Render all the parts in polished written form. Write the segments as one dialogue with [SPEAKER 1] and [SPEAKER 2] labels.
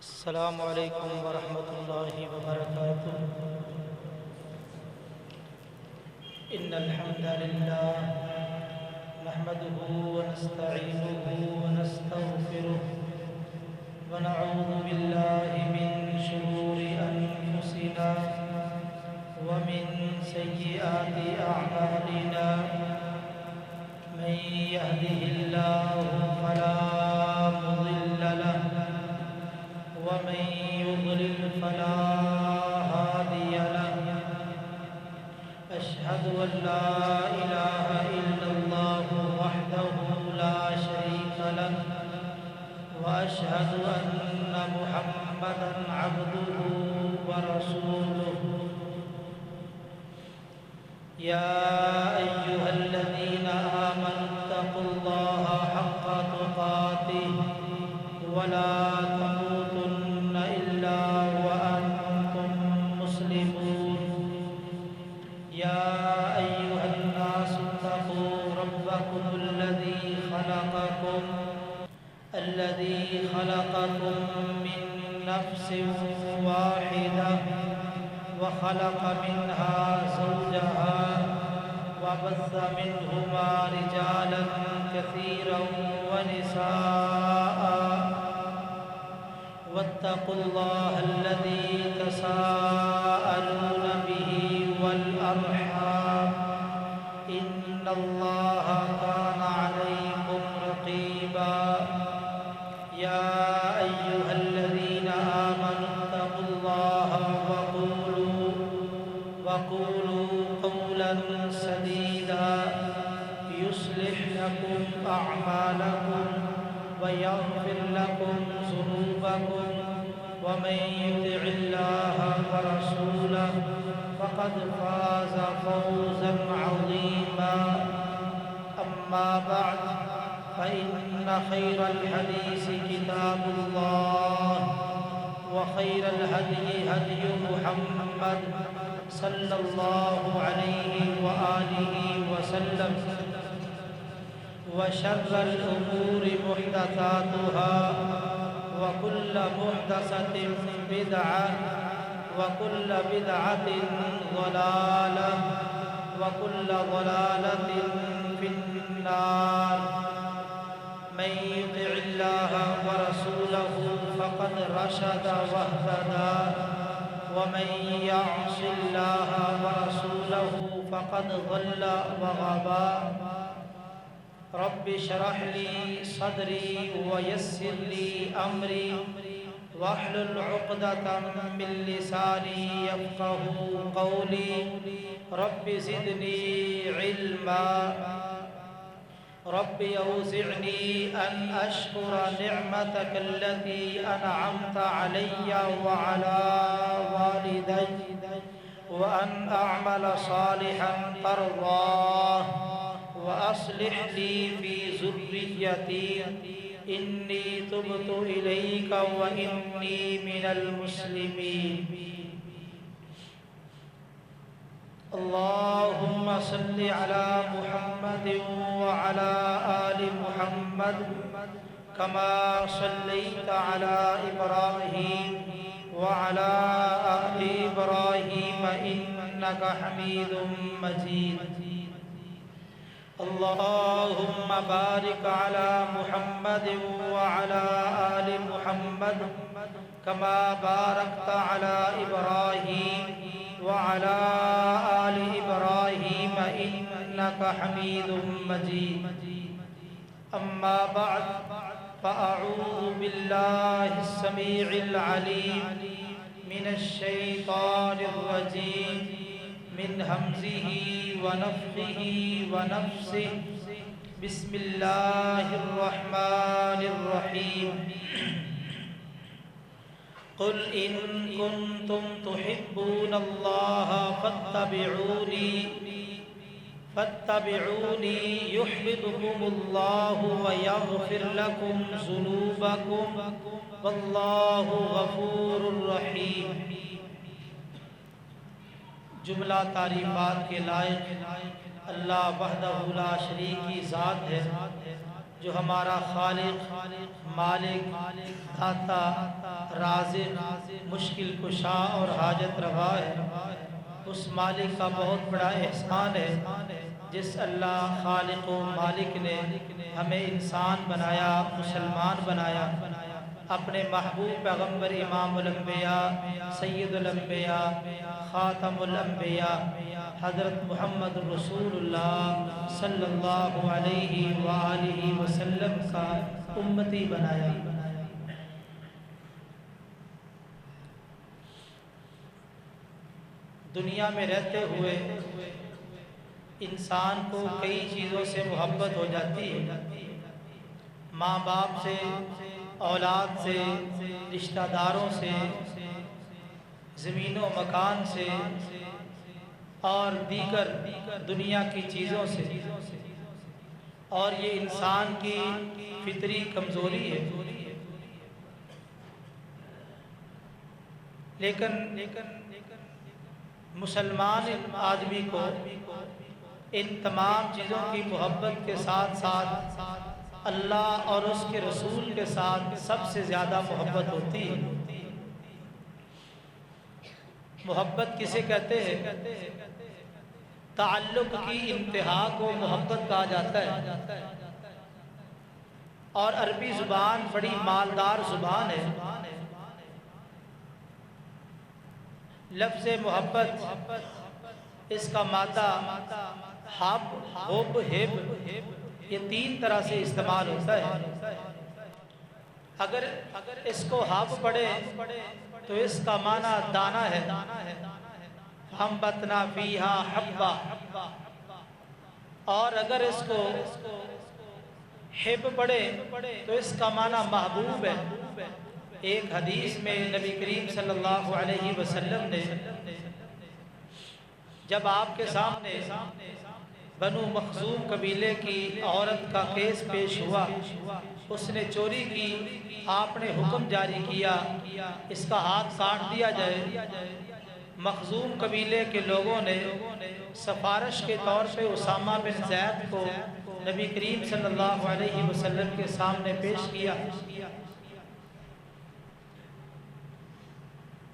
[SPEAKER 1] السلام علیکم ورحمۃ اللہ وبرکاتہ۔ ان الحمد للہ نحمده ونستعینه ونستغفره ونعوذ باللہ من شرور انفسنا ومن سیئات اعمالنا، من يهده الله فلا مضل له ومن يضلل فلا هادي له، أشهد أن لا إله إلا الله وحده لا شريك له، وأشهد أن محمدا عبده ورسوله. يا أيها الذين آمنوا اتقوا الله حق تقاته ولا تموتن إلا وأنتم مسلمون. يا أيها الناس اتقوا ربكم الذي خلقكم من نفس واحدة وخلق منها زوجها وبث منهما رجالا كثيرا ونساء، واتقوا الله الذي تساءلون به والأرحام، إن الله كان عليكم رقيبا. يا أيها الذين آمنوا اتقوا الله وقولوا قولا سديدا يصلح لكم أعمالكم ويغفر لكم ذنوبكم، ومن يطع الله ورسوله فقد فاز فوزا عظيما. أما بعد، فإن خير الحديث كتاب الله، وخير الهدي هدي محمد صلى الله عليه وآله وسلم، وشر الأمور محدثاتها، وكل محدثة بدعة، وكل بدعة ضلالة، وكل ضلالة في النار. من يطع الله ورسوله فقد رشد واهتدى، ومن يعص الله ورسوله فقد ضل وغوى. رب اشرح لي صدري ويسر لي أمري واحلل عقدة من لساني يفقهوا قولي. رب زدني علما، رب أوزعني أن أشكر نعمتك التي أنعمت علي وعلى والدي، وأن أعمل صالحا ترضاه، وأصلح لي في ذريتي إني تبت إليك وإني من المسلمين. اللهم صل على محمد وعلى آل محمد كما صليت على إبراهيم وعلى آل إبراهيم إنك حميد مجيد. اللهم بارك على محمد وعلى آل محمد كما باركت على إبراهيم وعلى آل إبراهيم إنك حميد مجيد. أما بعد، فأعوذ بالله السميع العليم من الشيطان الرجيم، من همزه ونفخه ونفسه. بسم الله الرحمن الرحيم. قل إن كنتم تحبون الله فاتبعوني يحببكم الله ويغفر لكم ذنوبكم، والله غفور رحيم. جملہ تعریفات کے لائق اللہ وحدہ لا شریک کی ذات ہے، جو ہمارا خالق، مالک، داتا، رازق، مشکل کشا اور حاجت روا ہے، اس مالک کا بہت بڑا احسان ہے جس اللہ خالق و مالک نے ہمیں انسان بنایا، مسلمان بنایا، اپنے محبوب پیغمبر امام الانبیاء، سید الانبیاء، خاتم الانبیاء حضرت محمد رسول اللہ صلی اللہ علیہ وآلہ وسلم کا امتی بنایا۔ دنیا میں رہتے ہوئے انسان کو کئی چیزوں سے محبت ہو جاتی ہے، ماں باپ سے، اولاد سے، رشتہ داروں سے، زمین و مکان سے اور دیگر دنیا کی چیزوں سے، اور یہ انسان کی فطری کمزوری ہے۔ لیکن مسلمان آدمی کو ان تمام چیزوں کی محبت کے ساتھ ساتھ اللہ اور اس کے رسول کے ساتھ سب سے زیادہ محبت ہوتی ہے۔ محبت کسے کہتے ہیں؟ تعلق کی انتہا کو محبت کہا جاتا ہے، اور عربی زبان بڑی مالدار زبان ہے۔ لفظ محبت اس کا مادہ حب، حب، ہب، یہ تین طرح سے استعمال ہوتا ہے۔ اگر اس کو حب پڑھے تو اس کا معنی دانہ ہے، ہمبتنا فیہا حبا، اور اگر اس کو ہب پڑھے تو اس کا معنی محبوب ہے۔ ایک حدیث میں نبی کریم صلی اللہ علیہ وسلم نے جب آپ کے سامنے بنو مخزوم قبیلے کی عورت کا کیس پیش ہوا، اس نے چوری کی، آپ نے حکم جاری کیا اس کا ہاتھ کاٹ دیا جائے۔ مخزوم قبیلے کے لوگوں نے سفارش کے طور پہ اسامہ بن زید کو نبی کریم صلی اللہ علیہ وسلم کے سامنے پیش کیا۔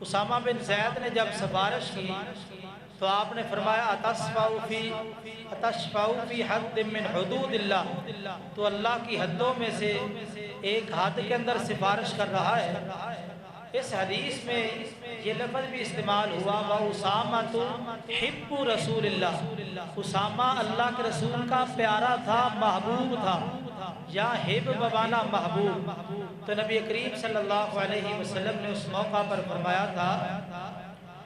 [SPEAKER 1] اسامہ بن زید نے جب سفارش کی تو آپ نے فرمایا اتشفع فی حد من حدود اللہ، تو اللہ کی حدوں میں سے ایک حد کے اندر سفارش کر رہا ہے۔ اس حدیث میں یہ لفظ بھی استعمال ہوا وَأُسَامَةُ حِبُّ رسول اللہ، اسامہ اللہ کے رسول کا پیارا تھا، محبوب تھا، یا حب بمانا محبوب۔ تو نبی کریم صلی اللہ علیہ وسلم نے اس موقع پر فرمایا تھا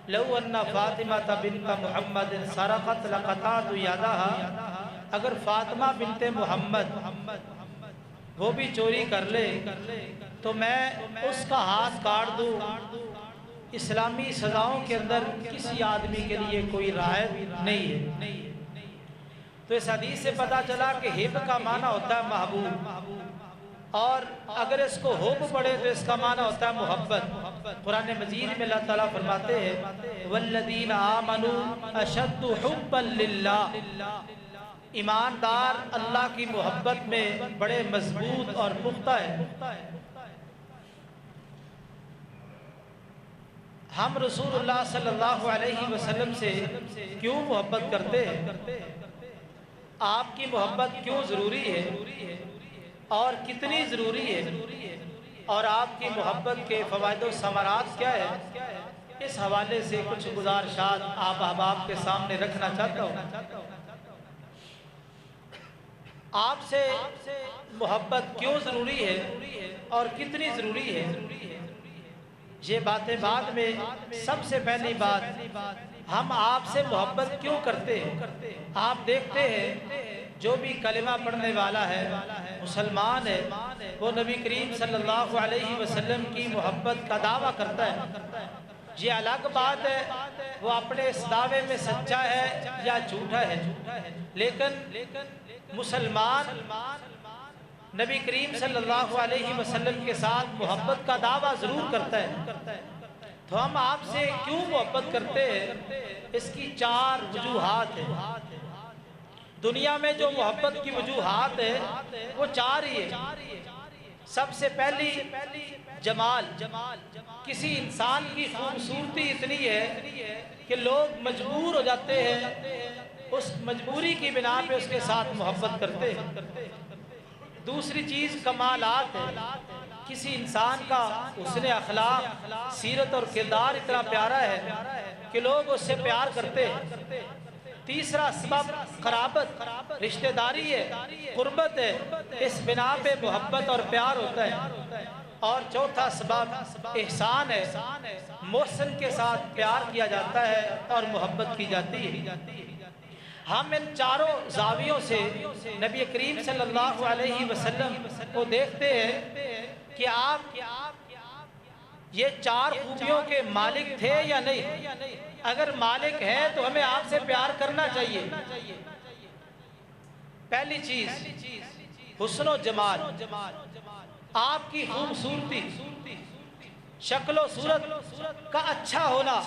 [SPEAKER 1] لو ان فاطمہ بنت محمد سرقت لقطعت یدها، اگر فاطمہ بنت محمد وہ بھی چوری کر لے تو میں اس کا ہاتھ کاٹ دوں۔ اسلامی سزاؤں کے اندر کسی آدمی کے لیے کوئی رعایت نہیں ہے۔ تو اس حدیث سے پتہ چلا کہ حب کا معنی ہوتا ہے محبوب، اور اگر اس کو حب پڑھے تو اس کا معنی ہوتا ہے محبت۔ قرآن مجید میں اللہ تعالیٰ فرماتے ہیں والذین آمنوا اشد حبا للہ، ایماندار اللہ کی محبت میں بڑے مضبوط اور پختہ ہے۔ ہم رسول اللہ صلی اللہ علیہ وسلم سے کیوں محبت کرتے ہیں؟ آپ کی محبت کیوں ضروری ہے اور کتنی ضروری ہے، اور آپ کی محبت کے فوائد و ثمرات کیا ہے؟ اس حوالے سے کچھ گزارشات آپ احباب کے سامنے رکھنا چاہتا ہوں۔ آپ سے محبت کیوں ضروری ہے اور کتنی ضروری ہے، یہ باتیں بعد میں۔ سب سے پہلی بات، ہم آپ سے محبت کیوں کرتے ہیں؟ آپ دیکھتے ہیں جو بھی کلمہ پڑھنے والا ہے، مسلمان ہے، وہ نبی کریم صلی اللہ علیہ وسلم کی محبت کا دعویٰ کرتا ہے۔ یہ الگ بات ہے وہ اپنے اس دعوے میں سچا ہے یا جھوٹا ہے، لیکن مسلمان نبی کریم صلی اللہ علیہ وسلم کے ساتھ محبت کا دعویٰ ضرور کرتا ہے۔ تو ہم آپ سے کیوں محبت کرتے ہیں؟ اس کی چار وجوہات ہیں۔ دنیا میں جو محبت کی وجوہات ہے وہ چار ہی ہے۔ سب سے پہلی جمال، کسی انسان کی خوبصورتی اتنی ہے کہ لوگ مجبور ہو جاتے ہیں، اس مجبوری کی بنا پہ اس کے ساتھ محبت کرتے ہیں۔ دوسری چیز کمالات ہے، کسی انسان کا حسن اخلاق، سیرت اور کردار اتنا پیارا ہے کہ لوگ اس سے پیار کرتے ہیں۔ تیسرا سبب قرابت، رشتہ داری ہے، قربت ہے، اس بنا پہ محبت اور پیار ہوتا ہے۔ اور چوتھا سبب احسان ہے، محسن کے ساتھ پیار کیا جاتا ہے اور محبت کی جاتی ہے۔ ہم ان چاروں زاویوں سے نبی کریم صلی اللہ علیہ وسلم کو دیکھتے ہیں کہ آپ یہ چار خوبیوں کے مالک تھے یا نہیں۔ اگر مالک ہیں تو ہمیں آپ سے پیار کرنا چاہیے۔ پہلی چیز حسن و جمال، آپ کی خوبصورتی، شکل و صورت کا اچھا ہونا،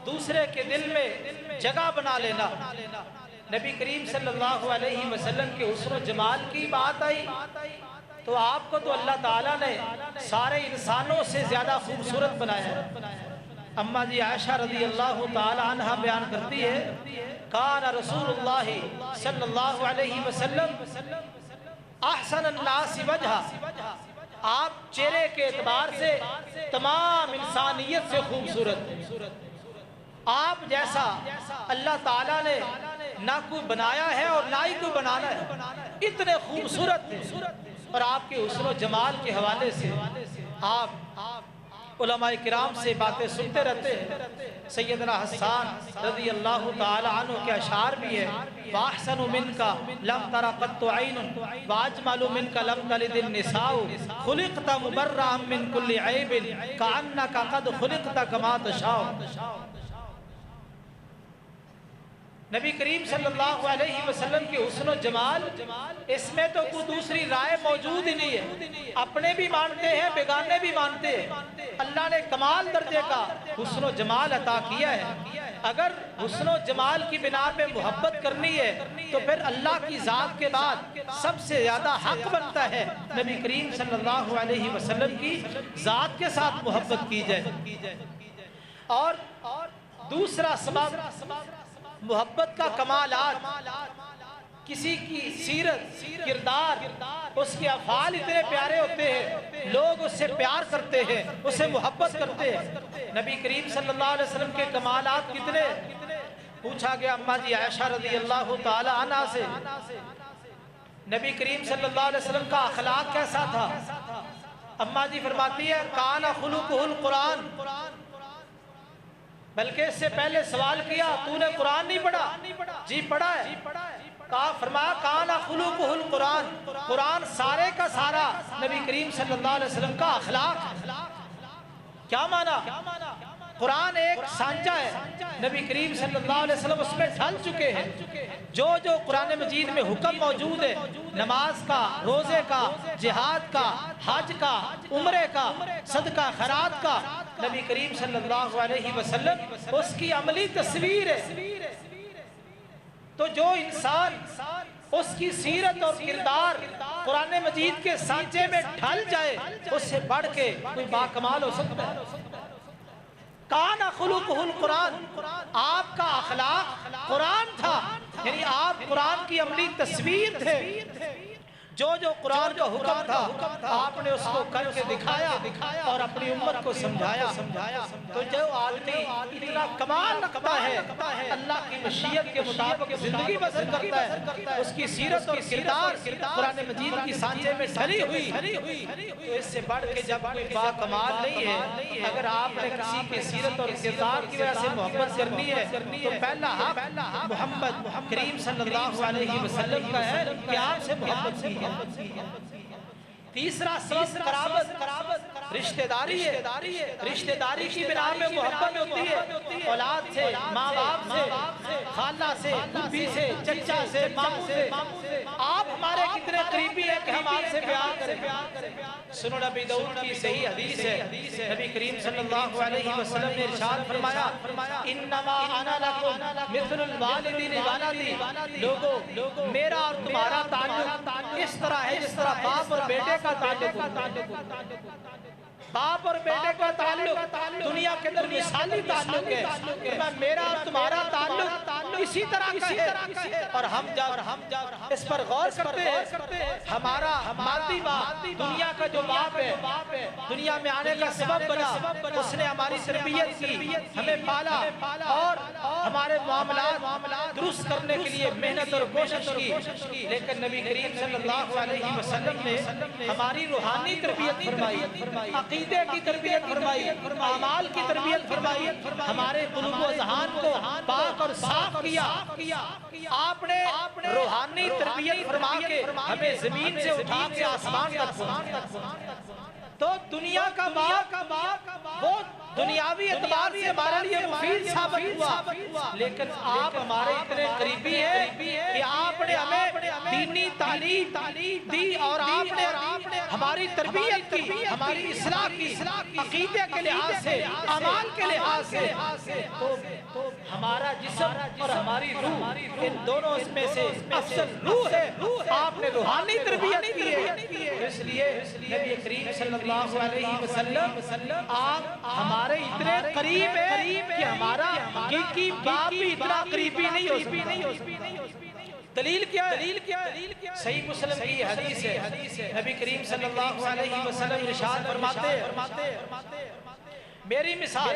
[SPEAKER 1] دوسرے کے دل میں جگہ بنا لینا۔ نبی کریم صلی اللہ علیہ وسلم کے حسن و جمال کی بات آئی تو آپ کو تو اللہ تعالیٰ نے سارے انسانوں سے زیادہ خوبصورت بنایا ہے۔ اماں جی عائشہ رضی اللہ تعالی عنہ بیان کرتی ہے، کان رسول اللہ صلی اللہ علیہ وسلم احسن الناس وجہا، آپ چہرے کے اعتبار سے تمام انسانیت سے خوبصورت، آپ جیسا اللہ تعالیٰ نے نہ کوئی بنایا ہے اور نہ ہی کوئی بنانا ہے، اتنے خوبصورت ہیں۔ اور آپ کے حسن و جمال کے حوالے سے آپ علماء کرام سے باتیں سنتے رہتے ہیں۔ سیدنا حسان رضی اللہ تعالی عنہ کے اشعار بھی ہے، وَأَحْسَنُ مِنْكَ لَمْ تَرَ قَطُّ عَيْنٌ وَأَجْمَلُ مِنْكَ لَمْ تَلِدِ النِّسَاءُ خُلِقْتَ مُبَرَّأً مِنْ كُلِّ عَيْبٍ كَأَنَّكَ قَدْ خُلِقْتَ كَمَا تَشَاءُ۔ نبی کریم صلی اللہ علیہ وسلم کے حسن و جمال، اس میں تو کوئی دوسری رائے موجود ہی نہیں ہے۔ اپنے بھی مانتے ہیں، بیگانے بھی مانتے ہیں۔ اللہ نے کمال درجے کا حسن و جمال عطا کیا ہے۔ اگر حسن و جمال کی بنا پہ محبت کرنی ہے تو پھر اللہ کی ذات کے بعد سب سے زیادہ حق بنتا ہے نبی کریم صلی اللہ علیہ وسلم کی ذات کے ساتھ محبت کی جائے۔ اور دوسرا سبب محبت کا کمالات، کسی کی سیرت، کردار، اس کے افعال اتنے پیارے ہوتے ہیں، لوگ اس سے پیار کرتے ہیں، اس سے محبت کرتے ہیں۔ نبی کریم صلی اللہ علیہ وسلم کے کمالات کتنے؟ پوچھا گیا اماں جی عائشہ رضی اللہ تعالی عنہ سے، نبی کریم صلی اللہ علیہ وسلم کا اخلاق کیسا تھا؟ اماں جی فرماتی ہے، کان خلقہ القرآن، بلکہ اس سے پہلے سوال کیا، تو نے قرآن نہیں پڑھا؟ جی پڑھا ہے۔ فرمایا کان خلقہ القرآن، قرآن سارے کا سارا نبی کریم صلی اللہ علیہ وسلم کا اخلاق۔ کیا مانا؟ قرآن ایک سانچہ ہے، نبی کریم صلی اللہ علیہ وسلم اس میں ڈھل چکے ہیں۔ جو جو قرآن مجید میں حکم موجود ہے، نماز کا، روزے کا، جہاد کا، حج کا، عمرے کا، صدقہ خیرات کا، نبی کریم صلی اللہ علیہ وسلم اس کی عملی تصویر ہے۔ تو جو انسان اس کی سیرت اور کردار قرآن مجید کے سانچے میں ڈھل جائے، اس سے بڑھ کے کوئی باکمال ہو سکتا ہے۔ کان خلقہ القرآن، آپ کا اخلاق قرآن تھا، یعنی آپ قرآن کی عملی تصویر تھے۔ جو جو قرآن کا حکم تھا آپ نے اس کو کر کے دکھایا اور اپنی امت کو سمجھایا۔ تو جو آدمی اتنا کمال رکھتا ہے، اللہ کی مشیت کے مطابق زندگی بسر کرتا ہے، اس کی سیرت اور کردار قرآن مجید کی سانچے میں ڈھلی ہوئی، تو اس سے بڑھ کے جب کوئی باکمال نہیں ہے۔ اگر آپ نے کسی کی سیرت اور کردار کی وجہ سے محبت کرنی ہے تو پہلا حق محمد کریم صلی اللہ علیہ وسلم کا ہے کہ آپ سے محبت کی ہے۔ تیسرا سبب قرابت رشتہ داری ہے۔ رشتہ داری کی بنا میں محبت ہوتی ہے، اولاد سے، ماں باپ سے، خالہ سے، پھوپھی سے، چچا سے، ماموں سے۔ آپ ہمارے کتنے قریبی ہیں کہ ہم آپ سے پیار کریں۔ سنو نبی داؤد کی صحیح حدیث ہے، نبی کریم صلی اللہ علیہ وسلم نے ارشاد فرمایا انما انا لکم مثل الوالد لولدی، لوگوں میرا اور تمہارا تعلق اس طرح ہے جس طرح باپ اور بیٹے کا تعلق ہوتا ہے۔ باپ اور بیٹے کا تعلق دنیا کے اندر مثالی تعلق ہے، میرا اور تمہارا تعلق اسی طرح کا ہے۔ اور ہم جب اس پر غور کرتے ہیں، ہمارا مادی باپ دنیا کا جو باپ ہے، دنیا میں آنے کا سبب بنا، اس نے ہماری تربیت کی، ہمیں پالا اور ہمارے معاملات درست کرنے کے لیے محنت اور کوشش کی، لیکن نبی کریم صلی اللہ علیہ وسلم نے ہماری روحانی تربیت فرمائی، عقیدے کی تربیت فرمائی، اعمال کی تربیت فرمائی، ہمارے قلوب و ذہان کو پاک اور صاف کیا۔ آپ نے روحانی تربیت فرما کے ہمیں زمین سے اٹھا کے آسمان تک پہنچایا۔ تو دنیا کا باپ وہ دنیاوی اعتبار سے ہمارے لیے مفید ثابت ہوا، لیکن آپ ہمارے اتنے قریبی ہیں کہ آپ نے ہمیں دینی تعلیم دی اور آپ نے ہماری تربیت کی، ہماری اصلاح کی، عقیدے کے لحاظ سے، اعمال کے لحاظ سے۔ تو ہمارا جسم اور ہماری روح، ان دونوں اس میں سے افضل روح ہے۔ آپ نے روحانی تربیت کی ہے، اس لیے نبی کریم صلی اللہ علیہ وسلم آپ ہمارے اتنے قریب ہے کہ ہمارا حقیقی باپ بھی اتنا قریبی نہیں ہو سکتا۔ دلیل کیا ہے؟ صحیح مسلم کی حدیث ہے، نبی کریم صلی اللہ علیہ وسلم ارشاد فرماتے ہیں میری مثال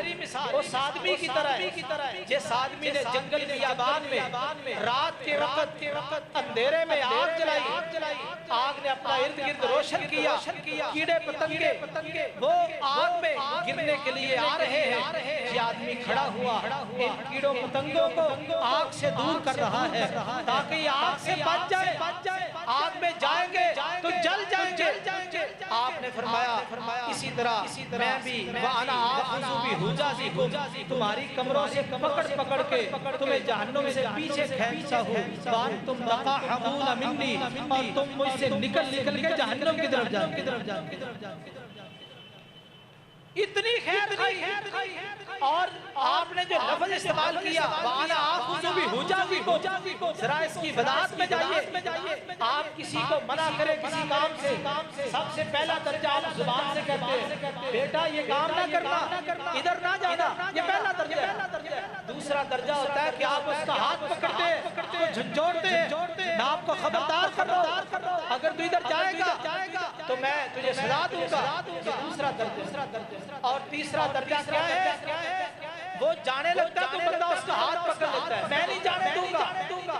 [SPEAKER 1] اس آدمی کی طرح ہے جس آدمی نے جنگل بیابان میں رات کے وقت اندھیرے میں آگ جلائی، آگ نے اپنا ارد گرد روشن کیا، کیڑے پتنگے وہ آگ میں گرنے کے لیے آ رہے ہیں، یہ آدمی کھڑا ہوا ان کیڑوں پتنگوں کو آگ سے دور کر رہا ہے تاکہ یہ آگ سے بچ جائے، آگ میں جائیں گے تو جل جائیں گے۔ آپ نے فرمایا اسی طرح میں بھی وَأَنَا آخُذُ بِحُجَازِكُمْ، تمہاری کمروں سے پکڑ کے تمہیں جہنم سے پیچھے کھینچتا ہوں، وَأَنْتُمْ تَقَحَمُونَ مِنِّي، اور تم مجھ سے نکل کے جہنم کی طرف جاؤ۔ اتنی خیر خائی، اور آپ نے جو لفظ استعمال کیا وَأَنَا آخُذُ بِحُجَازِكُمْ، ذرا اس کی وضاحت میں جائیے۔ آپ کسی کو منع کریں کسی کام سے، سب سے پہلا درجہ آپ زبان سے کہتے ہیں بیٹا یہ کام نہ کرنا، ادھر نہ جانا، یہ پہلا درجہ ہے۔ دوسرا درجہ ہوتا ہے کہ آپ اس کا ہاتھ پکڑتے ہیں، جھنجھوڑتے ہیں، میں آپ کو خبردار کر رہا ہوں اگر تو ادھر جائے گا تو میں تجھے سزا دوں گا۔ دوسرا درجہ، اور تیسرا درجہ کیا ہے؟ وہ جانے لگتا ہے تو بندہ اس کا ہاتھ پکڑ لیتا ہے، میں نہیں جانے دوں گا۔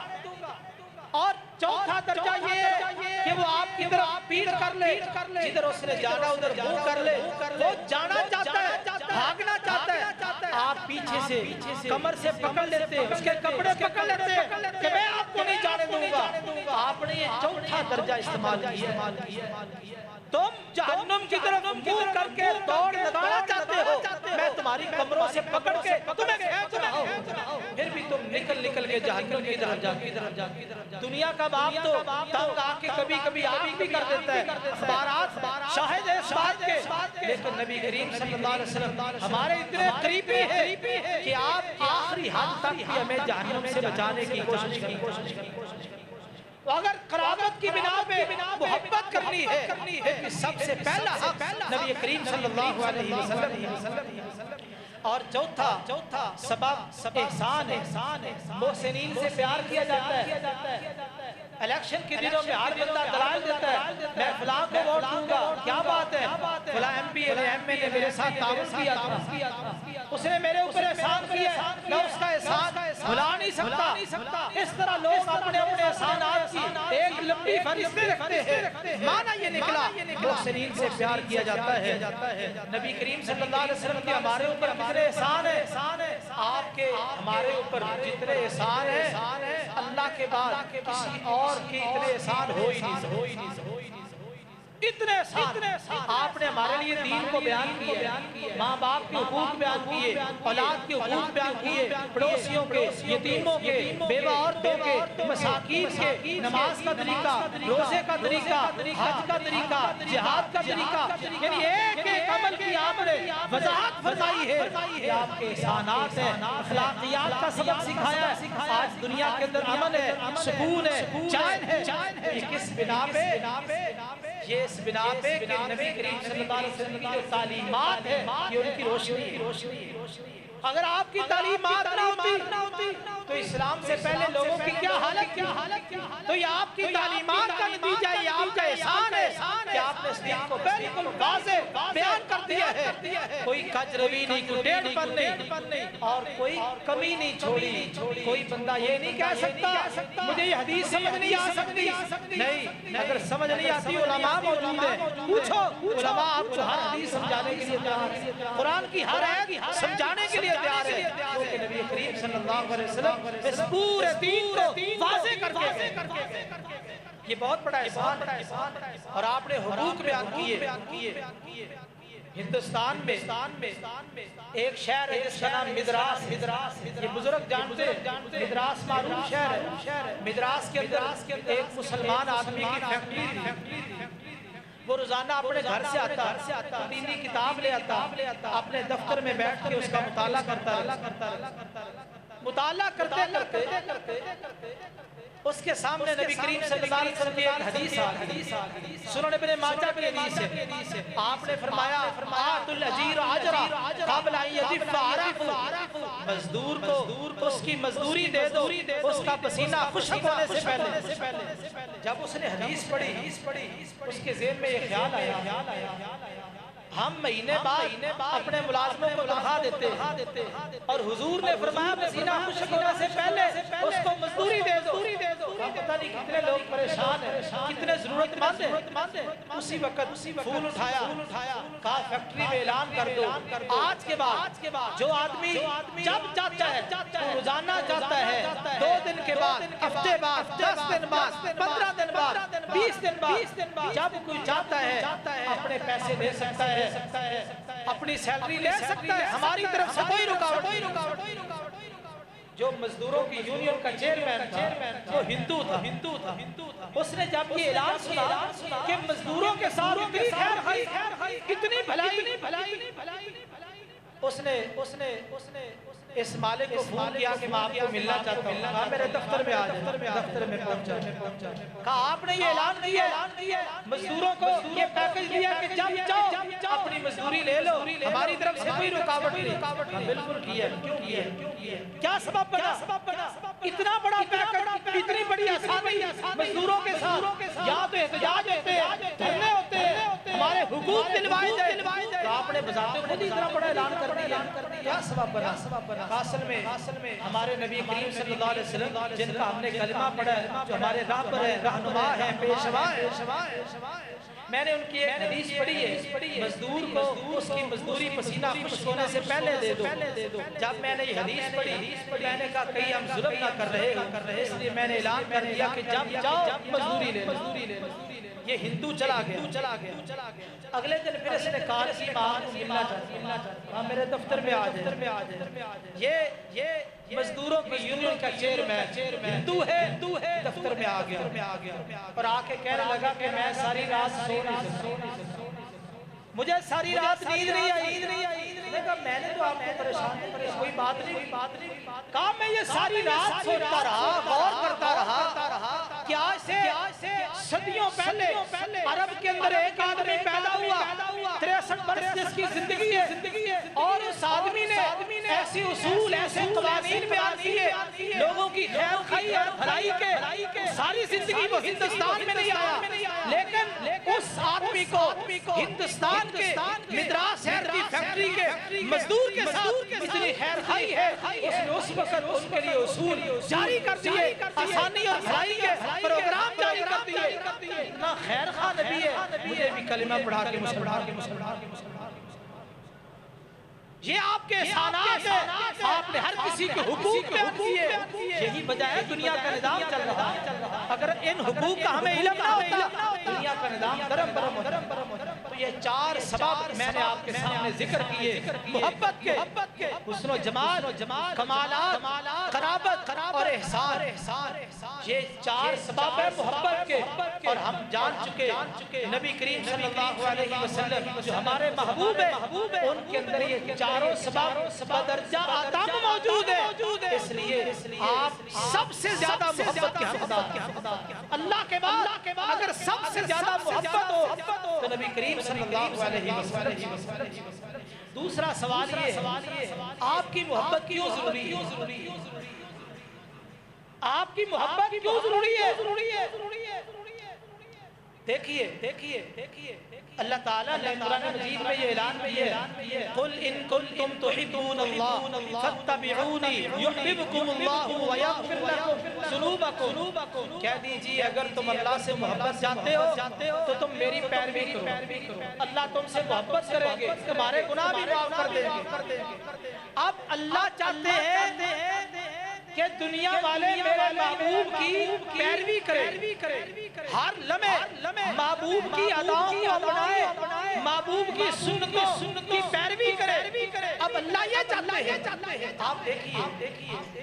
[SPEAKER 1] اور چوتھا درجہ یہ ہے کہ وہ آپ کی طرف پیٹ کر لے، جدھر اس نے جانا ادھر منہ کر لے، وہ جانا چاہتا ہے، بھاگنا چاہتا ہے، آپ پیچھے سے کمر سے پکڑ لیتے ہیں، اس کے کپڑے پکڑ لیتے ہیں کہ میں آپ کو نہیں جانے دوں گا۔ آپ نے یہ چوتھا درجہ استعمال کیا۔ تم جہنم کی طرف منہ کر کے دوڑ لگانا چاہتے ہو، میں تمہاری کمروں سے پکڑ کے تمہیں کھینچ رہا ہوں، پھر بھی تم نکل کے جہنم کی طرف جاتے۔ دنیا کا باپ تو تنگ آ کے کبھی آپ بھی کر دیتا ہے، اخبارات شاہد ہے اس بات کے، لیکن نبی کریم صلی اللہ علیہ وسلم ہمارے اتنے قریبی ہے کہ آپ آخری حد تک بھی ہمیں جہنم سے بچانے کی کوشش کریں۔ اگر قرابت کی بنا پہ محبت کرنی ہے، سب سے پہلا حق نبی کریم صلی اللہ علیہ وسلم، اور چوتھا سبب احسان ہے۔ محسنین سے پیار کیا جاتا ہے۔ الیکشن کے دنوں میں ہر بندہ دلائل دیتا ہے میں فلاں کو ووٹ دوں گا، کیا بات ہے فلاں ایم پی ایم اے نے میرے ساتھ تعاون کیا تھا، اس نے میرے اوپر احسان کیا، میں اس کا احسان بھلا نہیں سکتا۔ اس طرح لوگ اپنے احسانات کی ایک لمبی فہرست رکھتے ہیں، معنی یہ نکلا محسنین سے پیار کیا جاتا ہے۔ نبی کریم صلی اللہ علیہ وسلم کے ہمارے اوپر کتنے احسان ہیں، آپ کے ہمارے اوپر جتنے احسان ہیں اللہ کے بعد کسی اور کی اتنے احسان ہو ہی نہیں۔ اتنے آپ نے ہمارے لیے دین کو بیان کیا، ماں باپ کے حقوق بیان کیے، اولاد کے حقوق بیان کیے، پڑوسیوں کے، یتیموں کے، بیوہ عورتوں کے، مساکین کے، نماز کا طریقہ، روزے کا طریقہ، حج کا طریقہ، جہاد کا طریقہ، یعنی ایک ایک عمل کی آپ نے وضاحت فرمائی ہے کہ آپ کے احسانات ہیں، اخلاقیات کا سبق سکھایا ہے۔ آج دنیا کے اندر امن ہے، سکون ہے، چین ہے، یہ کس بنا پہ؟ یہ اس بنا پہ کہ نبی کریم صلی اللہ علیہ وسلم کی جو تعلیمات ہے یہ ان کی روشنی ہے۔ اگر آپ کی تعلیمات نہ ہوتی تو اسلام سے پہلے لوگوں کی کیا حالت تھی؟ تو یہ آپ کی تعلیمات کا نتیجہ ہے، یہ آپ کا احسان ہے کہ آپ نے اس دین کو بالکل واضح بیان کر دیا ہے۔ کوئی کج روی نہیں، کوئی ڈیڑھ پن نہیں، اور کوئی کمی نہیں چھوڑی۔ کوئی بندہ یہ نہیں کہہ سکتا مجھے یہ حدیث سمجھ نہیں آ سکتی، نہیں، اگر سمجھ نہیں آتی علماء موجود ہیں، پوچھو، علماء آپ کو ہر حدیث سمجھانے کے لیے تیار ہے، قرآن کی ہر آیت سمجھانے کے لیے تیار ہے، کیونکہ نبی کریم صلی اللہ علیہ وسلم اس پورے دین کو واضح کر کے یہ بہت بڑا احسان ہے۔ اور آپ نے حقوق بیان کیے۔ ہندوستان میں ایک شہر ہے جس کا نام مدراس، یہ بزرگ جانتے ہیں، مدراس معروف شہر ہے۔ مدراس کے اندر ایک مسلمان آدمی کی فیکٹری تھی، وہ روزانہ اپنے گھر سے آتا، دینی کتاب لے آتا، اپنے دفتر میں بیٹھ کے اس کا مطالعہ کرتا، مطالعہ کرتے اس کے سامنے نبی کریم صلی اللہ علیہ وسلم کی ایک حدیث آگئی، سنن ابن ماجہ کی حدیث ہے۔ آپ نے فرمایا آت الاجیر اجرہ قبل ان یجف عرقہ، مزدور کو اس کی مزدوری دے دو اس کا پسینہ خشک ہونے سے پہلے۔ جب اس نے حدیث پڑھی اس کے ذہن میں یہ خیال آیا ہم مہینے بعد اپنے ملازموں کو تنخواہ دیتے اور حضور نے فرمایا پسینہ خشک ہونے سے پہلے اس کو مزدوری دے دو۔ ہم پتہ نہیں کتنے لوگ پریشان ہیں، کتنے ضرورت مند ہیں۔ اسی وقت پھول اٹھایا، کہا فیکٹری میں اعلان کر دو آج کے بعد جو آدمی جب چاہتا ہے روزانہ چاہتا ہے، 2 دن کے بعد، ہفتے بعد، 10 دن بعد، 15 دن بعد، 20 دن بعد، جب کوئی چاہتا ہے اپنے پیسے دے سکتا ہے، اپنی سیلری لے سکتا ہے، ہماری طرف سے کوئی رکاوٹ۔ جو مزدوروں کی یونین کا چیئرمین تھا وہ ہندو تھا، اس نے جب یہ اعلان سنا کہ مزدوروں کے ساتھ اتنی خیر خواہی، اتنی بھلائی، اس نے اس مالک کو فون کیا کہ میں آپ کو ملنا چاہتا ہوں، کہا میرے دفتر میں آ جائے، دفتر میں پہنچا، کہا آپ نے یہ اعلان کیا مزدوروں کو یہ پیکج دیا کہ جب چاہو اپنی مزدوری لے لو، ہماری طرف سے کوئی رکاوٹ نہیں۔ بالکل کیا، کیوں کیا؟ کیا سبب بنا؟ اتنا بڑا پیکج، اتنی بڑی آسانی مزدوروں کے ساتھ، یا تو احتجاج ہوتے، دھرنے ہوتے، ہمارے حقوق دلوائے جائے، تو آپ نے بذات خود اتنا بڑا اعلان کر دیا، کیا سبب بنا؟ اصل میں ہمارے نبی کریم صلی اللہ علیہ وسلم جن کا ہم نے کلمہ پڑھا ہے، جو ہمارے رہبر ہیں، رہنما ہیں، پیشوا ہیں، میں نے ان کی ایک حدیث پڑھی ہے مزدور کو اس کی مزدوری پسینہ خشک ہونے سے پہلے دے دو۔ جب میں نے یہ حدیث پڑھی میں نے کہا کہیں ہم ظلم نہ کر رہے اس لیے میں نے اعلان کر دیا کہ جب جاؤ مزدوری لے لو۔ یہ ہندو چلا گیا۔ اگلے دن پھر اس نے کہا کہ میں آپ کو ملنا چاہتا ہوں، میرے دفتر میں آ جائے۔ یہ مزدوروں کی یونین کا چیئرمین ہندو ہے، دفتر میں آ گیا اور آ کے کہنے لگا کہ میں ساری رات سو نہیں سکتا، مجھے ساری رات نیند نہیں آئی۔ میں نے تو آپ کو پریشان کوئی بات نہیں، کہا میں یہ ساری رات سوچتا رہا، غور کرتا رہا کہ آج سے صدیوں پہلے عرب کے اندر ایک آدمی پیدا ہوا، 63 برس جس کی زندگی ہے، اور اس آدمی نے ایسے اصول، ایسے قوانین بیان کیے لوگوں کی خیر خواہی اور بھلائی کے، ساری زندگی وہ ہندوستان میں نہیں آیا، لیکن اس آدمی کو ہندوستان کے مدراس شہر کی فیکٹری کے مزدور کے ساتھ اتنی خیر خواہی ہے، اس نے اس وقت ان کے لیے اصول جاری کر دیے، آسانی اور بھلائی کے پروگرام جاری کر دیے۔ اتنا خیر خواہ نبی ہے، مجھے بھی کلمہ پڑھا کے مسلمان۔ یہ آپ کے احسانات ہیں، آپ نے ہر کسی کے حقوق بیان کیے، یہی وجہ ہے دنیا کا نظام چل رہا ہے۔ اگر ان حقوق کا ہمیں علم نہ ہوتا دنیا کا نظام درم برم ہوتا ہے۔ تو یہ چار سبب میں نے آپ کے سامنے ذکر کیے، محبت کے، حسن و جمال، کمالات، قرابت اور احسان۔ یہ چار سبب ہے محبت کے، اور ہم جان چکے نبی کریم صلی اللہ علیہ وسلم جو ہمارے محبوب ہیں، ان کے اندر یہ چاروں سبب بدرجہ آدم موجود ہے۔ اس لیے آپ سب سے زیادہ محبت کے حقدار، اللہ کے بعد اگر سب سے زیادہ محبت ہو تو نبی کریم صلی اللہ علیہ وسلم۔ دوسرا سوال یہ ہے، آپ کی محبت کیوں ضروری ہے؟ آپ کی محبت کیوں ضروری ہے؟ دیکھیے اللہ تعالیٰ نے قرآن مجید میں یہ اعلان کیا ہے، قُلْ إِن كُنْتُمْ تُحِبُّونَ اللَّهَ فَاتَّبِعُونِي يُحْبِبْكُمُ اللَّهُ وَيَغْفِرْ لَكُمْ ذُنُوبَكُمْ۔ کہہ دیجئے اگر تم اللہ سے محبت چاہتے ہو تو تم میری پیروی کرو، اللہ تم سے محبت کریں گے، تمہارے گناہ بھی معاف کر دیں گے۔ اب اللہ چاہتے ہیں کہ دنیا والے میرے محبوب کی پیروی کریں، ہر لمحے محبوب کی اداؤں کو اپنائے، محبوب کی سنتوں کی پیروی کریں۔ اب اللہ یہ چاہتے ہیں، آپ دیکھیے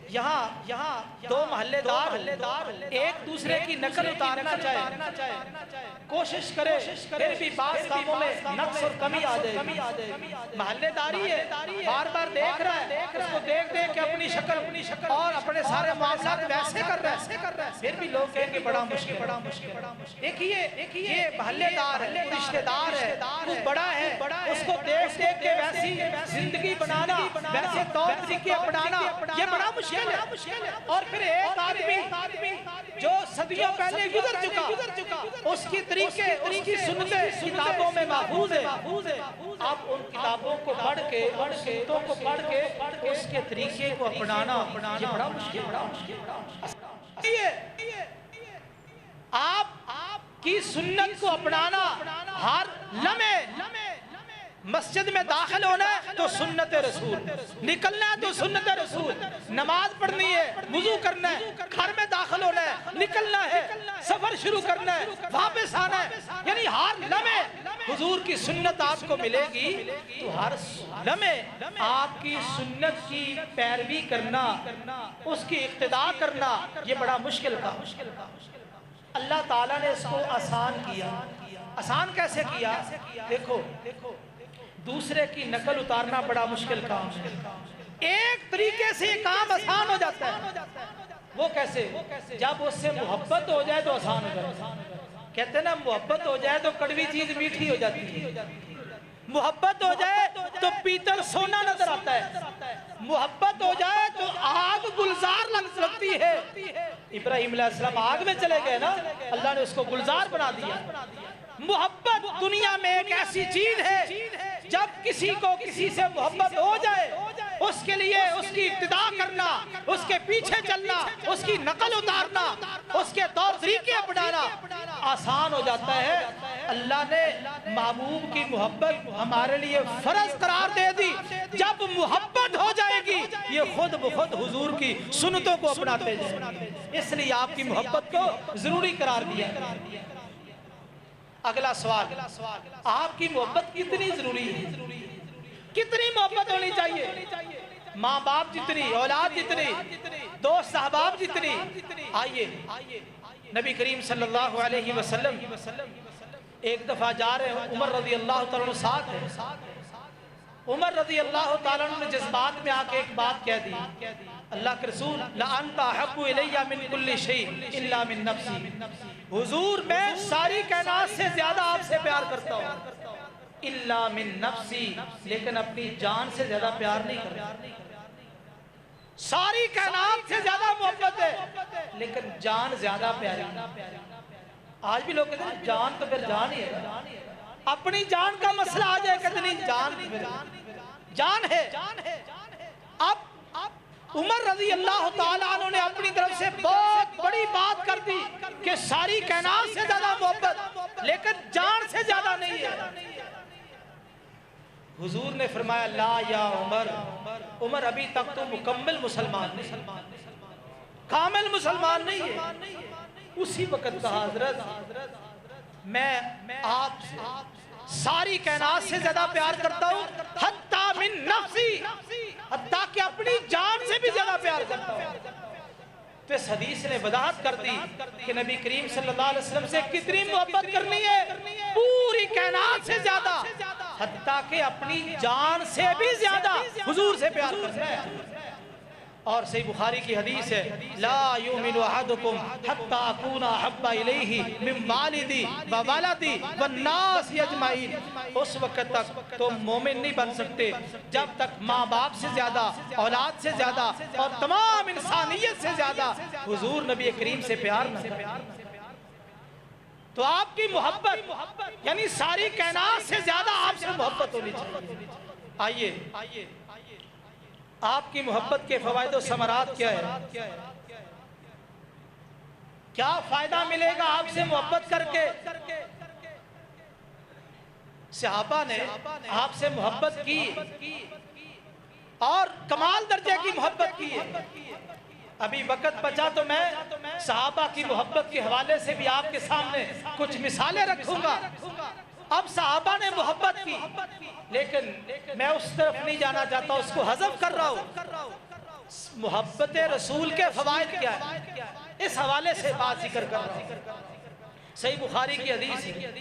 [SPEAKER 1] یہاں دو محلے دار ایک دوسرے کی نقل اتارنا چاہے، کوشش کرے، پھر بھی بعض کاموں میں نقص اور کمی آ جائے۔ محلے داری ہے، بار بار دیکھ رہا ہے، اس کو دیکھ کے اپنی شکل اور اپنے سارے معاملات ویسے کر رہا ہے، پھر بھی لوگ کہیں کہ بڑا مشکل۔ دیکھیے یہ محلے دار ہے، رشتہ دار ہے، کچھ بڑا ہے، اس کو دیکھ کے ویسی زندگی بنانا، ویسے طور طریقے اپنانا، یہ بڑا مشکل ہے۔ اور پھر ایک آدمی جو صدیوں پہلے گزر چکا، اس کی طریقے، اس کی سنتیں کتابوں میں محفوظ ہے، اب ان کتابوں کو پڑھ کے، ان سنتوں کو پڑھ کے اس کے طریقے کو اپنانا یہ بڑا مشکل ہے۔ آپ کی سنت کو اپنانا، ہر لمحے مسجد میں داخل ہونا ہے تو سنت رسول، نکلنا ہے تو سنت رسول، نماز پڑھنی ہے، وضو کرنا ہے، گھر میں داخل ہونا ہے، نکلنا ہے، سفر شروع کرنا ہے، واپس آنا ہے، یعنی ہر لمحے حضور کی سنت آپ کو ملے گی۔ تو ہر لمحے آپ کی سنت کی پیروی کرنا، اس کی اقتداء کرنا یہ بڑا مشکل کام۔ اللہ تعالیٰ نے اس کو آسان کیا۔ آسان کیسے کیا؟ دیکھو دوسرے کی نقل اتارنا بڑا مشکل کام ہے، ایک طریقے سے یہ کام آسان ہو جاتا ہے۔ وہ کیسے؟ جب اس سے محبت ہو جائے تو آسان ہو جاتا ہے۔ کہتے ہیں نا محبت ہو جائے تو کڑوی چیز میٹھی ہو جاتی ہے، محبت ہو جائے تو پیتل سونا نظر آتا ہے، محبت ہو جائے تو آگ گلزار لگتی ہے۔ ابراہیم علیہ السلام آگ میں چلے گئے نا، اللہ نے اس کو گلزار بنا دیا۔ محبت دنیا میں ایک ایسی چیز ہے، جب کسی کو کسی سے محبت ہو جائے، اس کے لیے اس کی اقتداء کرنا، اس کے پیچھے چلنا، اس کی نقل اتارنا، اس کے طور طریقے اپنانا آسان ہو جاتا ہے۔ اللہ نے محبوب کی محبت ہمارے لیے فرض قرار دے دی۔ جب محبت ہو جائے گی یہ خود بخود حضور کی سنتوں کو اپناتے جائیں، اس لیے آپ کی محبت کو ضروری قرار دیا۔ اگلا سوال، آپ کی محبت کتنی ضروری ہے؟ کتنی محبت ہونی چاہیے؟ ماں باپ جتنی، اولاد جتنی، دوست احباب جتنی۔ آئیے نبی کریم صلی اللہ علیہ وسلم ایک دفعہ جا رہے ہیں، عمر رضی اللہ تعالیٰ عنہ ساتھ ہے۔ عمر رضی اللہ تعالیٰ عنہ نے جذبات میں آ کے ایک بات کہہ دی، اللہ کے رسول لَأَنْتَ أَحَبُّ إِلَيَّ مِن كُلِّ شَيْءٍ إِلَّا مِن نَفْسِي، حضور میں ساری کائنات سے زیادہ آپ سے پیار کرتا ہوں، إِلَّا مِن نَفْسِي، لیکن اپنی جان سے زیادہ پیار نہیں کرتا۔ ساری کائنات سے زیادہ محبت ہے لیکن جان زیادہ پیاری۔ آج بھی لوگ کہتے ہیں جان تو پھر جان ہی ہے، اپنی جان کا مسئلہ آ جائے کتنی جان ہے۔ اب عمر رضی اللہ تعالیٰ عنہ نے اپنی طرف سے بہت بڑی بات کر دی کہ ساری کائنات سے زیادہ محبت لیکن جان سے زیادہ نہیں ہے۔ حضور نے فرمایا لا یا عمر، عمر ابھی تک تو مکمل مسلمان نہیں، کامل مسلمان نہیں ہے۔ اسی وقت کہا حضرت میں آپ سے ساری کائنات سے زیادہ پیار کرتا ہوں، حتیٰ من نفسی، حتیٰ کہ اپنی جان سے بھی زیادہ پیار کرتا ہوں۔ تو اس حدیث نے وضاحت کر دی کہ نبی کریم صلی اللہ علیہ وسلم سے کتنی محبت کرنی ہے، پوری کائنات سے زیادہ، حتیٰ کہ اپنی جان سے بھی زیادہ حضور سے پیار کرنا ہے۔ اور صحیح بخاری کی حدیث ہے، لا یؤمن احدکم حتی اکون احب الیہ من والدی وولدی والناس اجمعین۔ اس وقت تک تم مومن نہیں بن سکتے جب تک ماں باپ سے زیادہ، اولاد سے زیادہ اور تمام انسانیت سے زیادہ حضور نبی کریم سے پیار نہ کریں۔ تو آپ کی محبت یعنی ساری کائنات سے زیادہ آپ سے محبت ہونی چاہیے۔ آئیے آپ کی محبت کے فوائد و ثمرات کیا ہے؟ کیا فائدہ ملے گا آپ سے محبت کر کے؟ صحابہ نے آپ سے محبت کی اور کمال درجے کی محبت کی ہے۔ ابھی وقت بچا تو میں صحابہ کی محبت کے حوالے سے بھی آپ کے سامنے کچھ مثالیں رکھوں گا۔ اب صحابہ نے محبت کی، لیکن میں اس طرف نہیں جانا چاہتا، اس کو حذف کر رہا ہوں۔ محبت رسول کے فوائد کیا ہے، اس حوالے سے بات ذکر کر رہا ہوں۔ صحیح بخاری کی حدیث ہے،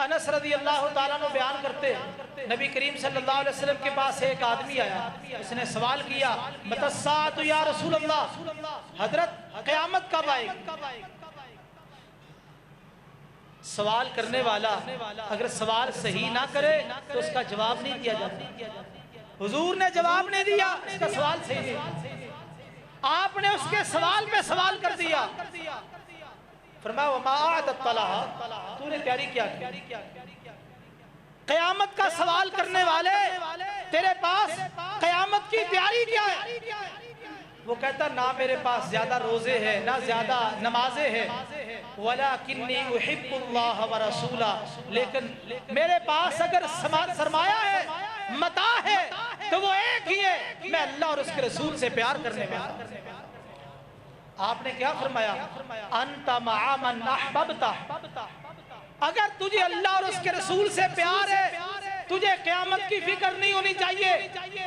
[SPEAKER 1] انس رضی اللہ تعالیٰ عنہ بیان کرتے ہیں، نبی کریم صلی اللہ علیہ وسلم کے پاس ایک آدمی آیا، اس نے سوال کیا، متی الساعۃ یا رسول اللہ، حضرت قیامت کب آئے گی؟ سوال کرنے والا اگر سوال صحیح نہ کرے تو اس کا جواب نہیں دیا جاتا۔ حضور نے جواب نہیں دیا، اس کا سوال صحیح نہیں، آپ نے اس کے سوال پہ سوال کر دیا۔ فرمایا وما اعددت لها، تو نے تیاری کیا کی؟ قیامت کا سوال کرنے والے تیرے پاس قیامت کی تیاری کیا ہے؟ وہ کہتا نہ میرے پاس زیادہ روزے ہیں، نہ زیادہ نمازیں ہیں، وَلَكِنِّي أُحِبُّ اللَّهَ وَرَسُولَهُ، لیکن میرے پاس اگر سرمایہ ہے، متاع ہے، تو وہ ایک ہی ہے، میں اللہ اور اس کے رسول سے پیار کرنے میں۔ آپ نے کیا فرمایا؟ أَنْتَ مَعَ مَنْ أَحْبَبْتَ، اگر تجھے اللہ اور اس کے رسول سے پیار ہے، تجھے قیامت کی فکر نہیں ہونی چاہیے۔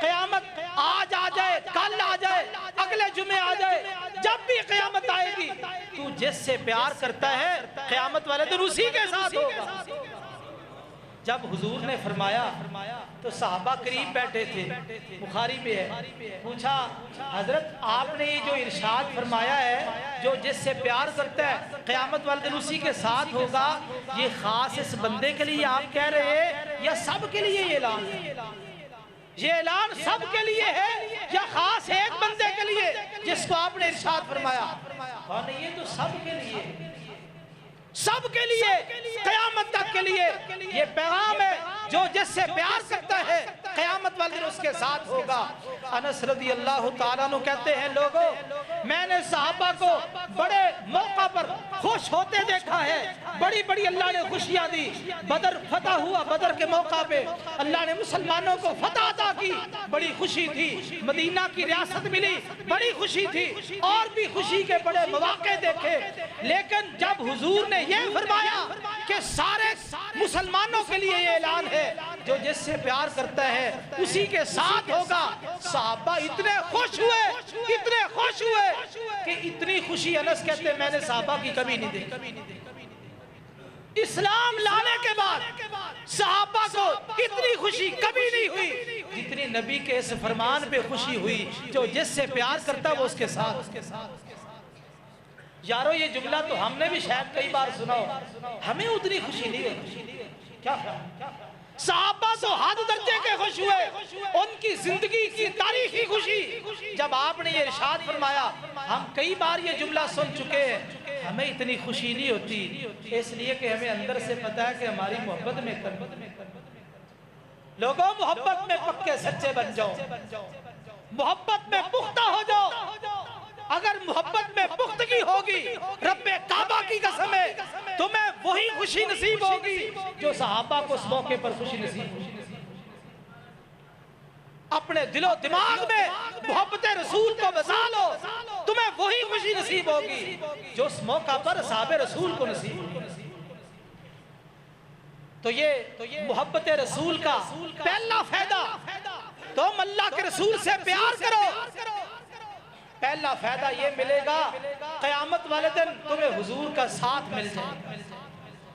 [SPEAKER 1] قیامت آج آ جائے، کل آ جائے، اگلے جمعے آ جائے، جب بھی قیامت آئے گی، تو جس سے پیار کرتا ہے قیامت والے دن اسی کے ساتھ ہوگا۔ جب حضور نے فرمایا تو صحابہ قریب بیٹھے تھے، بخاری میں ہے، پوچھا حضرت آپ نے یہ جو ارشاد فرمایا ہے جو جس سے پیار کرتا ہے قیامت والے دن اسی کے ساتھ ہوگا، یہ خاص اس بندے کے لیے آپ کہہ رہے ہیں یا سب کے لیے یہ اعلان ہے؟ یہ اعلان سب کے لیے ہے یا خاص ایک بندے کے لیے جس کو آپ نے ارشاد فرمایا؟ یہ تو سب کے لیے، سب کے لیے، قیامت تک کے لیے یہ پیغام ہے، جو جس سے پیار کرتا ہے قیامت والے دن اس کے ساتھ ہوگا۔ انس رضی اللہ تعالیٰ عنہ کہتے ہیں لوگوں میں نے صحابہ کو بڑے موقع پر خوش ہوتے دیکھا ہے، بڑی بڑی اللہ نے خوشیاں دی، بدر فتح ہوا، بدر کے موقع پہ اللہ نے مسلمانوں کو فتح عطا کی، بڑی خوشی تھی، مدینہ کی ریاست ملی، بڑی خوشی تھی، اور بھی خوشی کے بڑے مواقع دیکھے، لیکن جب حضور نے یہ فرمایا کہ سارے مسلمانوں کے لیے یہ اعلان ہے جو جس سے پیار کرتا ہے اسی کے ساتھ ہوگا، صحابہ اتنے خوش ہوئے کہ اتنی خوشی انس کہتے ہیں میں نے صحابہ کی کبھی نہیں دیکھی۔ اسلام لانے کے بعد صحابہ کو اتنی خوشی کبھی نہیں ہوئی جتنی نبی کے اس فرمان پہ خوشی ہوئی، جو جس سے پیار کرتا وہ اس کے ساتھ۔ یارو یہ جملہ تو ہم نے بھی شاید کئی بار سنا ہو، ہمیں اتنی خوشی نہیں ہوئی۔ کیا صحابہ تو حد درجے کے خوش ہوئے، ان کی زندگی کی تاریخی خوشی۔ جب آپ نے یہ ارشاد فرمایا، ہم کئی بار یہ جملہ سن چکے ہیں، ہمیں اتنی خوشی نہیں ہوتی، اس لیے کہ ہمیں اندر سے پتہ ہے کہ ہماری محبت میں لوگوں محبت میں پکے سچے بن جاؤ، محبت میں پختہ ہو جاؤ۔ اگر محبت میں پختگی ہوگی، رب کعبہ کی قسم ہے، تمہیں وہی خوشی نصیب ہوگی جو صحابہ کو اس موقع پر خوشی نصیب ہوگی۔ اپنے دل و دماغ میں محبت رسول کو بسا لو، تمہیں وہی خوشی نصیب ہوگی جو اس موقع پر صحابہ رسول کو نصیب ہوگی۔ تو یہ محبت رسول کا پہلا فائدہ، تم اللہ کے رسول سے پیار کرو، پہلا فائدہ یہ ملے گا قیامت والے دن تمہیں حضور کا ساتھ مل جائے گا،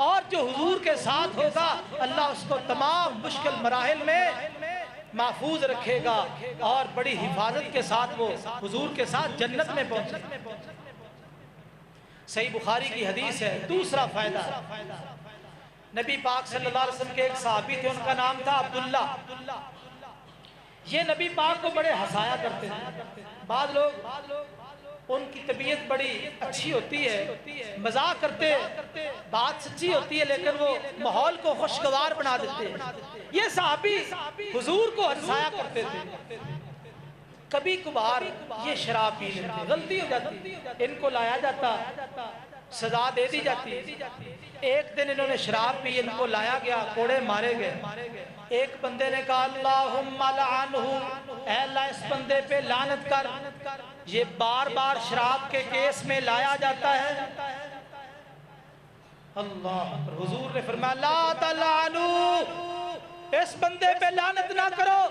[SPEAKER 1] اور جو حضور کے ساتھ ہوگا اللہ اس کو تمام مشکل مراحل میں محفوظ رکھے گا اور بڑی حفاظت کے ساتھ وہ حضور کے ساتھ جنت میں پہنچے گا۔ صحیح بخاری کی حدیث ہے۔ دوسرا فائدہ، نبی پاک صلی اللہ علیہ وسلم کے ایک صحابی تھے، ان کا نام تھا عبداللہ۔ یہ نبی پاک کو بڑے ہنسایا کرتے تھے۔ بعض لوگ ان کی طبیعت بڑی اچھی ہوتی ہے، مذاق کرتے، بات سچی ہوتی ہے لیکن وہ ماحول کو خوشگوار بنا دیتے ہیں۔ یہ صحابی حضور کو ہنسایا کرتے تھے۔ کبھی کبھار یہ شراب پی لیتے، غلطی ہو جاتی، ان کو لایا جاتا، سزا دے دی جاتی۔ ایک دن انہوں نے شراب پی، ان کو لایا گیا، کوڑے مارے گئے۔ ایک بندے نے کہا اللہم لعنہ، اے اللہ اس بندے پہ لعنت کر، یہ بار بار شراب کے کیس میں لایا جاتا ہے۔ اللہ، حضور نے فرمایا لا تلعنوا، اس بندے پہ لعنت نہ کرو،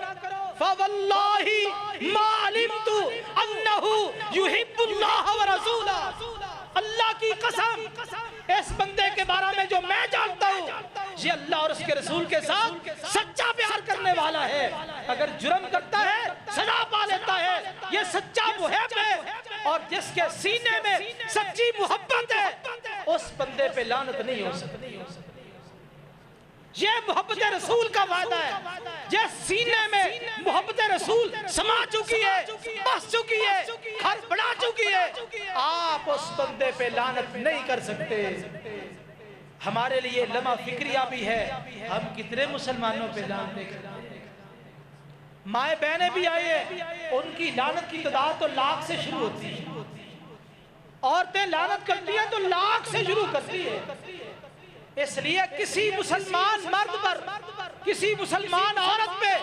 [SPEAKER 1] فواللہ ما علمت انہ یحب اللہ ورسولہ، اللہ کی قسم اس بندے کے بارے میں جو میں جانتا ہوں یہ اللہ اور اس کے رسول کے ساتھ سچا پیار کرنے والا ہے، اگر جرم کرتا ہے سزا پا لیتا ہے، یہ سچا محب ہے، اور جس کے سینے میں سچی محبت ہے اس بندے پہ لعنت نہیں ہو سکتی۔ یہ محبت رسول کا وعدہ ہے، جس سینے میں محبت رسول سما چکی ہے، بس چکی ہے، گھر بڑھا چکی ہے، آپ اس بندے پہ لعنت نہیں کر سکتے۔ ہمارے لیے لمحہ فکریہ بھی ہے، ہم کتنے مسلمانوں پہ لعنت کرتے ہیں۔ مائیں بہنیں بھی آئی ہیں، ان کی لعنت کی تعداد تو لاکھ سے شروع ہوتی ہے، عورتیں لعنت کرتی ہیں تو لاکھ سے شروع کرتی ہے۔ اس لیے کسی مسلمان مرد پر، کسی مسلمان عورت پہ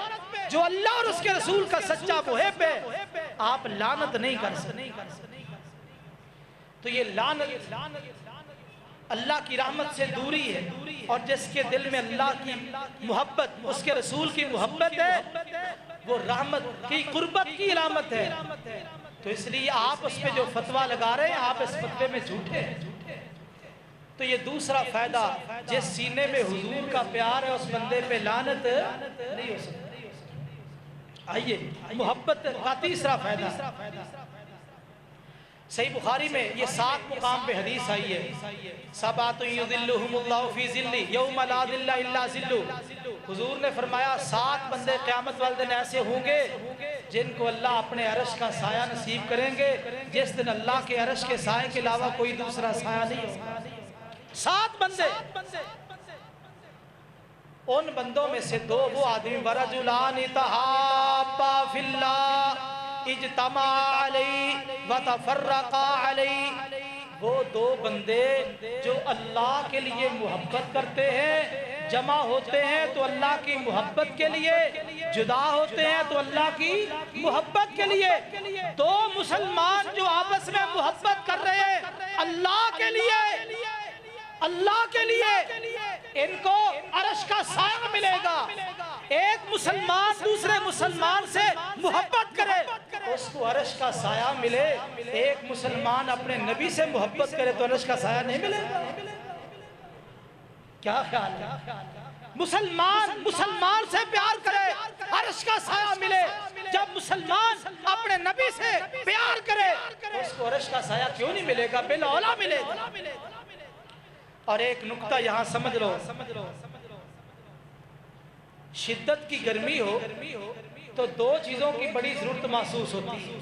[SPEAKER 1] جو اللہ اور اس کے رسول کا سچا محب ہے آپ لعنت نہیں کر سکتے۔ تو یہ لعنت اللہ کی رحمت سے دوری ہے، اور جس کے دل میں اللہ کی محبت، اس کے رسول کی محبت ہے، وہ رحمت کی قربت کی علامت ہے۔ تو اس لیے آپ اس پہ جو فتویٰ لگا رہے ہیں آپ اس فتوے میں جھوٹے ہیں۔ تو یہ دوسرا فائدہ، جس سینے میں حضور کا پیار ہے اس بندے پہ لعنت نہیں ہو سکتی۔ آئیے محبت کا تیسرا فائدہ، صحیح بخاری میں یہ 7 مقام پہ حدیث آئی ہے، سبعۃ یظلھم اللہ فی ظلہ یوم لا ظل الا ظلہ۔ حضور نے فرمایا 7 بندے قیامت والے دن ایسے ہوں گے جن کو اللہ اپنے عرش کا سایہ نصیب کریں گے، جس دن اللہ کے عرش کے سائے کے علاوہ کوئی دوسرا سایہ نہیں ہوگا۔ 7 بندے، ان بندوں میں سے 2 وہ آدمی ورجلان تحابا فی اللہ اجتمع علی وتفرقا علی، وہ 2 بندے جو اللہ کے لیے محبت کرتے ہیں، جمع ہوتے ہیں تو اللہ کی محبت کے لیے، جدا ہوتے ہیں تو اللہ کی محبت کے لیے۔ 2 مسلمان جو آپس میں محبت کر رہے ہیں اللہ کے لیے، اللہ کے لیے، ان کو عرش کا سایہ ملے گا۔ ایک مسلمان دوسرے مسلمان سے محبت کرے اس کو عرش کا سایہ ملے، ایک مسلمان اپنے نبی سے محبت کرے تو عرش کا سایہ نہیں ملے گا۔ کیا خیال ہے؟ مسلمان سے پیار کرے عرش کا سایہ ملے، جب مسلمان اپنے نبی سے پیار کرے اس کو عرش کا سایہ کیوں نہیں ملے گا؟ بالاولیٰ ملے گا۔ اور ایک نکتہ یہاں سمجھ لو، شدت کی گرمی ہو تو 2 چیزوں کی بڑی ضرورت محسوس ہوتی ہے۔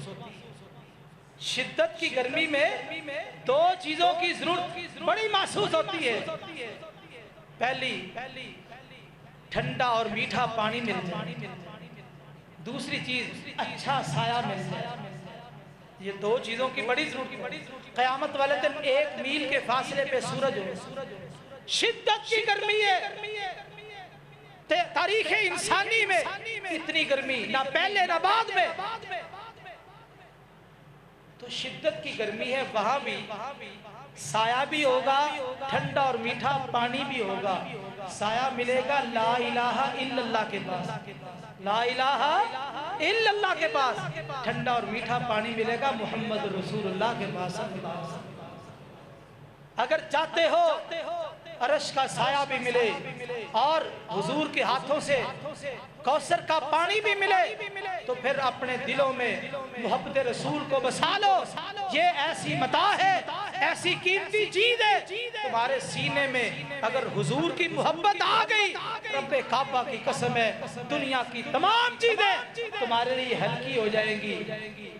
[SPEAKER 1] شدت کی گرمی میں 2 چیزوں کی ضرورت بڑی محسوس ہوتی ہے۔ پہلی ٹھنڈا اور میٹھا پانی مل جائے، دوسری چیز اچھا سایہ مل جائے۔ یہ 2 چیزوں کی بڑی ضرورت ہے۔ قیامت والے دن 1 میل کے فاصلے پہ سورج ہو، شدت کی گرمی ہے، تاریخ انسانی میں اتنی گرمی نہ پہلے نہ بعد میں۔ تو شدت کی گرمی ہے، وہاں بھی سایہ بھی ہوگا، ٹھنڈا اور میٹھا پانی بھی ہوگا۔ سایہ ملے گا لا الہ الا اللہ کے پاس، لا الہ الا اللہ کے پاس، ٹھنڈا اور میٹھا پانی ملے گا محمد رسول اللہ کے پاس۔ اگر چاہتے ہو عرش کا سایہ بھی ملے اور حضور کے ہاتھوں سے کوثر کا پانی بھی ملے تو پھر اپنے دلوں میں محبت رسول کو بسا لو۔ یہ ایسی متاع ہے، ایسی قیمتی چیز ہے، تمہارے سینے میں اگر حضور کی محبت آ گئی، رب کعبہ کی قسم ہے دنیا کی تمام چیزیں تمہارے لیے ہلکی ہو جائیں گی۔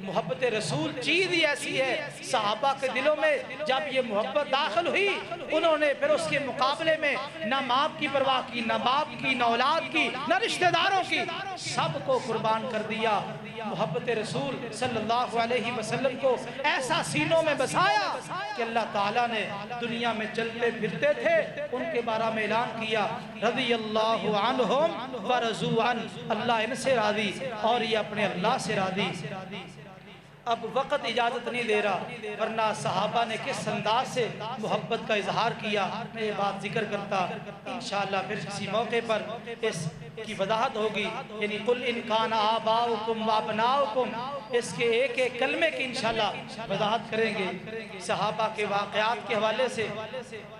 [SPEAKER 1] محبت رسول چیز ہی ایسی ہے، صحابہ کے دلوں میں جب یہ محبت داخل ہوئی، انہوں نے پھر اس کے مقابلے میں نہ ماں کی پرواہ کی، نہ باپ کی، نہ اولاد کی، نہ رشتہ داروں کی، سب کو قربان کر دیا۔ محبت رسول صلی اللہ علیہ وسلم کو ایسا سینوں میں بسایا کہ اللہ تعالیٰ نے دنیا میں چلتے پھرتے تھے ان کے بارے میں اعلان کیا، رضی اللہ عنہم ورضوا عنہ، اللہ ان سے راضی اور یہ اپنے اللہ سے راضی۔ اب وقت اجازت نہیں دے رہا، ورنہ صحابہ نے کس انداز سے محبت کا اظہار کیا میں یہ بات ذکر کرتا، انشاءاللہ پھر کسی موقع پر اس کی وضاحت ہوگی۔ یعنی قل ان کان آباؤکم وابناؤکم، اس کے ایک ایک کلمے کی انشاءاللہ وضاحت کریں گے۔ صحابہ کے واقعات کے حوالے سے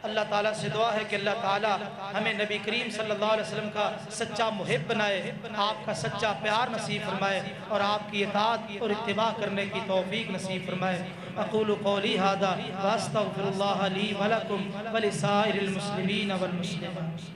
[SPEAKER 1] اللہ تعالیٰ سے دعا ہے کہ اللہ تعالیٰ ہمیں نبی کریم صلی اللہ علیہ وسلم کا سچا محب بنائے، آپ کا سچا پیار نصیب فرمائے اور آپ کی اطاعت اور اتباع کرنے کی توفیق نصیب فرمائے۔ اقول قولی ھذا واستغفر اللہ لی ولکم ولسائر المسلمین والمسلمات۔